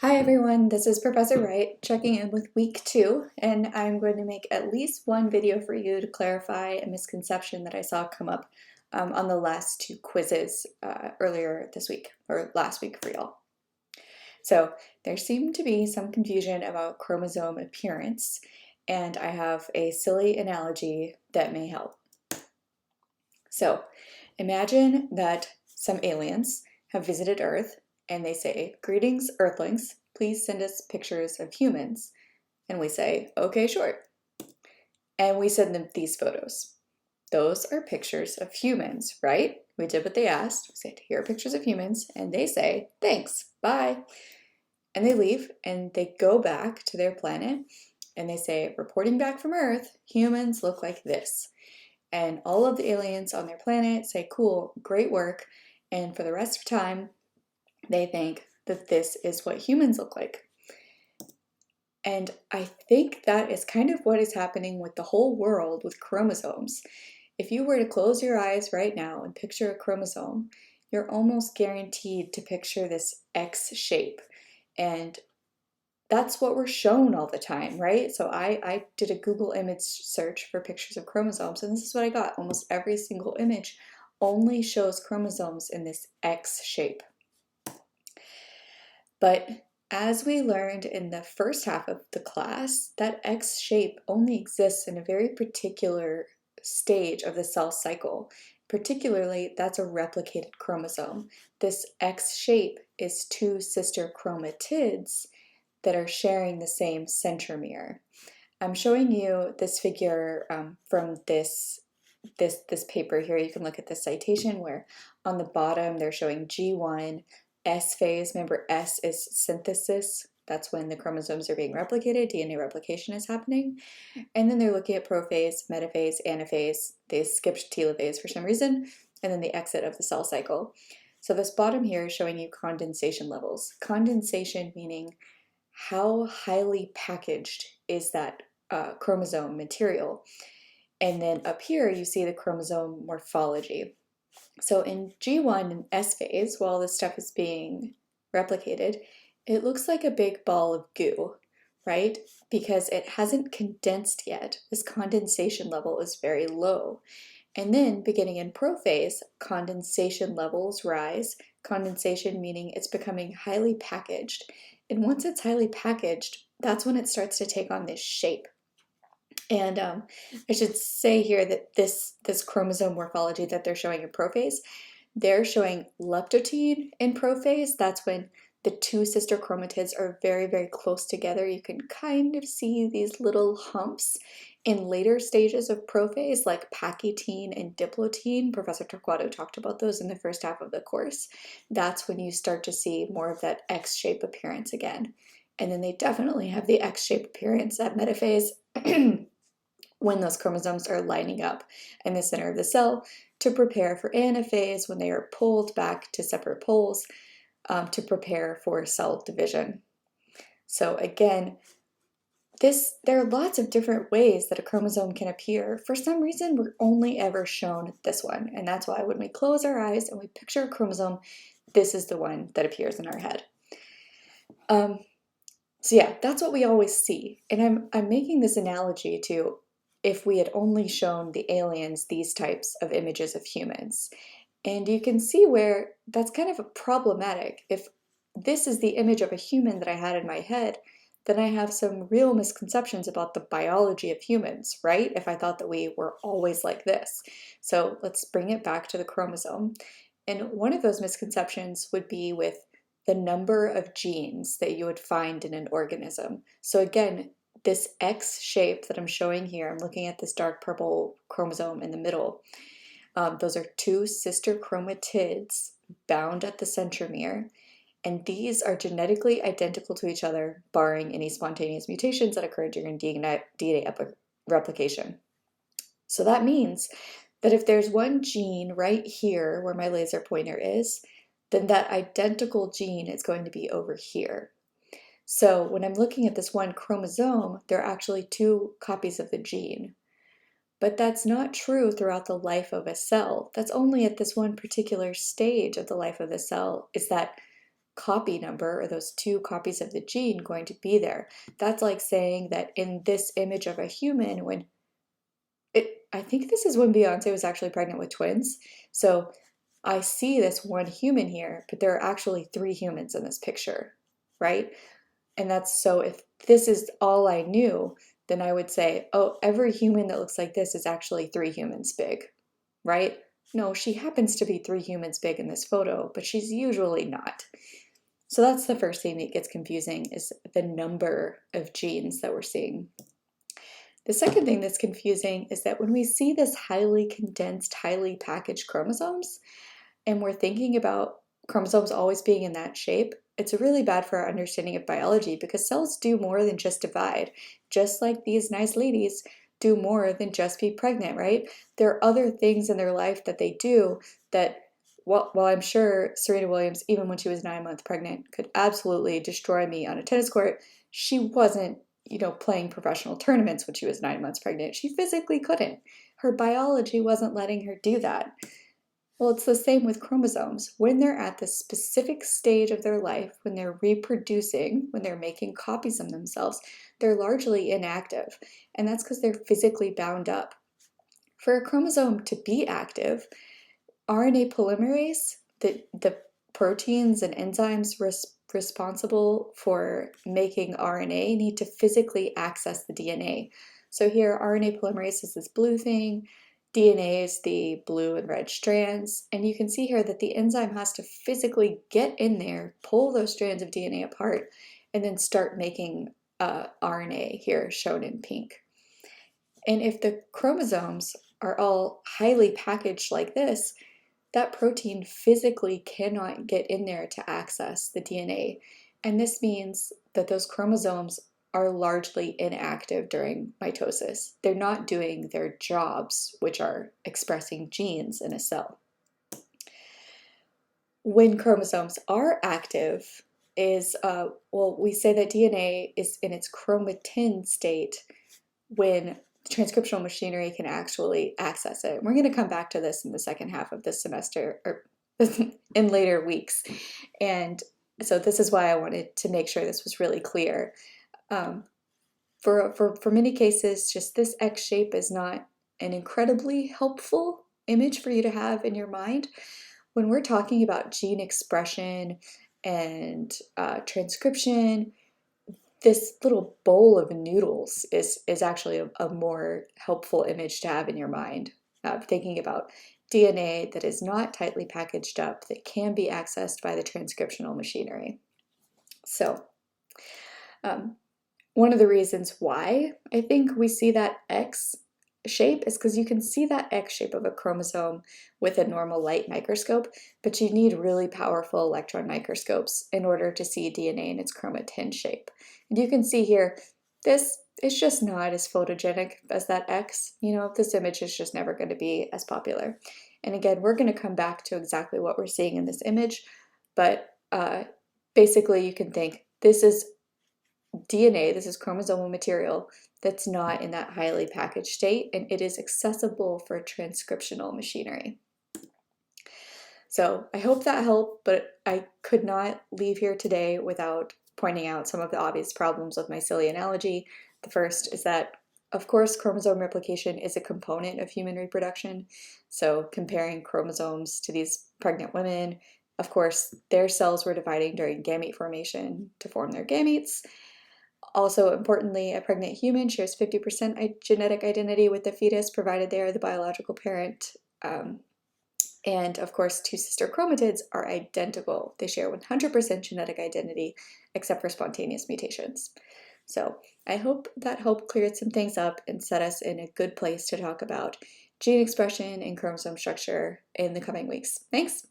Hi everyone, this is Professor Wright checking in with week 2, and I'm going to make at least one video for you to clarify a misconception that I saw come up on the last 2 quizzes earlier this week, or last week for y'all. So there seemed to be some confusion about chromosome appearance, and I have a silly analogy that may help. So imagine that some aliens have visited Earth and they say, "Greetings, Earthlings, please send us pictures of humans." And we say, "Okay, sure." And we send them these photos. Those are pictures of humans, right? We did what they asked. We said, "Here are pictures of humans." And they say, "Thanks, bye." And they leave and they go back to their planet and they say, "Reporting back from Earth, humans look like this." And all of the aliens on their planet say, "Cool, great work." And for the rest of time, they think that this is what humans look like. And I think that is kind of what is happening with the whole world with chromosomes. If you were to close your eyes right now and picture a chromosome, you're almost guaranteed to picture this X shape. And that's what we're shown all the time, right? So I did a Google image search for pictures of chromosomes, and this is what I got. Almost every single image only shows chromosomes in this X shape. But as we learned in the first half of the class, that X shape only exists in a very particular stage of the cell cycle. Particularly, that's a replicated chromosome. This X shape is 2 sister chromatids that are sharing the same centromere. I'm showing you this figure from this paper here. You can look at the citation where on the bottom they're showing G1 S phase. Remember, S is synthesis. That's when the chromosomes are being replicated, DNA replication is happening. And then they're looking at prophase, metaphase, anaphase. They skipped telophase for some reason, and then the exit of the cell cycle. So this bottom here is showing you condensation levels. Condensation meaning how highly packaged is that chromosome material. And then up here, you see the chromosome morphology. So in G1 and S phase, while this stuff is being replicated, it looks like a big ball of goo, right? Because it hasn't condensed yet. This condensation level is very low. And then beginning in prophase, condensation levels rise. Condensation meaning it's becoming highly packaged. And once it's highly packaged, that's when it starts to take on this shape. And I should say here that this chromosome morphology that they're showing in prophase, they're showing leptotene in prophase. That's when the 2 sister chromatids are very, very close together. You can kind of see these little humps. In later stages of prophase, like pachytene and diplotene, Professor Torquato talked about those in the first half of the course. That's when you start to see more of that X-shape appearance again. And then they definitely have the X-shape appearance at metaphase when those chromosomes are lining up in the center of the cell to prepare for anaphase when they are pulled back to separate poles to prepare for cell division. So again, there are lots of different ways that a chromosome can appear. For some reason, we're only ever shown this one, and that's why when we close our eyes and we picture a chromosome, this is the one that appears in our head. So yeah, that's what we always see. And I'm making this analogy to if we had only shown the aliens these types of images of humans. And you can see where that's kind of problematic. If this is the image of a human that I had in my head, then I have some real misconceptions about the biology of humans, right? If I thought that we were always like this. So let's bring it back to the chromosome. And one of those misconceptions would be with the number of genes that you would find in an organism. So again, this X shape that I'm showing here, I'm looking at this dark purple chromosome in the middle. Those are 2 sister chromatids bound at the centromere, and these are genetically identical to each other, barring any spontaneous mutations that occur during DNA replication. So that means that if there's one gene right here where my laser pointer is, then that identical gene is going to be over here. So when I'm looking at this one chromosome, there are actually 2 copies of the gene. But that's not true throughout the life of a cell. That's only at this one particular stage of the life of the cell is that copy number, or those 2 copies of the gene, going to be there. That's like saying that in this image of a human, I think this is when Beyonce was actually pregnant with twins. So I see this one human here, but there are actually 3 humans in this picture, right? And that's, so if this is all I knew, then I would say, oh, every human that looks like this is actually 3 humans big, right? No, she happens to be 3 humans big in this photo, but she's usually not. So that's the first thing that gets confusing, is the number of genes that we're seeing. The second thing that's confusing is that when we see this highly condensed, highly packaged chromosomes, and we're thinking about chromosomes always being in that shape, it's really bad for our understanding of biology, because cells do more than just divide. Just like these nice ladies do more than just be pregnant, right? There are other things in their life that they do that, while I'm sure Serena Williams, even when she was 9 months pregnant, could absolutely destroy me on a tennis court, she wasn't, playing professional tournaments when she was 9 months pregnant. She physically couldn't. Her biology wasn't letting her do that. Well, it's the same with chromosomes. When they're at the specific stage of their life, when they're reproducing, when they're making copies of themselves, they're largely inactive. And that's because they're physically bound up. For a chromosome to be active, RNA polymerase, the proteins and enzymes responsible for making RNA, need to physically access the DNA. So here, RNA polymerase is this blue thing, DNA is the blue and red strands, and you can see here that the enzyme has to physically get in there, pull those strands of DNA apart, and then start making RNA, here shown in pink. And if the chromosomes are all highly packaged like this, that protein physically cannot get in there to access the DNA. And this means that those chromosomes are largely inactive during mitosis. They're not doing their jobs, which are expressing genes in a cell. When chromosomes are active, we say that DNA is in its chromatin state when transcriptional machinery can actually access it. We're going to come back to this in the second half of this semester, or in later weeks. And so this is why I wanted to make sure this was really clear. For many cases, just this X shape is not an incredibly helpful image for you to have in your mind. When we're talking about gene expression and transcription, this little bowl of noodles is actually a more helpful image to have in your mind. Thinking about DNA that is not tightly packaged up, that can be accessed by the transcriptional machinery. So one of the reasons why I think we see that X shape is because you can see that X shape of a chromosome with a normal light microscope, but you need really powerful electron microscopes in order to see DNA in its chromatin shape. And you can see here, this is just not as photogenic as that X. This image is just never going to be as popular. And again, we're going to come back to exactly what we're seeing in this image, but basically you can think this is DNA, this is chromosomal material that's not in that highly packaged state, and it is accessible for transcriptional machinery. So I hope that helped, but I could not leave here today without pointing out some of the obvious problems with my silly analogy. The first is that, of course, chromosome replication is a component of human reproduction. So comparing chromosomes to these pregnant women, of course, their cells were dividing during gamete formation to form their gametes. Also, importantly, a pregnant human shares 50% genetic identity with the fetus, provided they are the biological parent. And of course, 2 sister chromatids are identical. They share 100% genetic identity, except for spontaneous mutations. So I hope that helped clear some things up and set us in a good place to talk about gene expression and chromosome structure in the coming weeks. Thanks.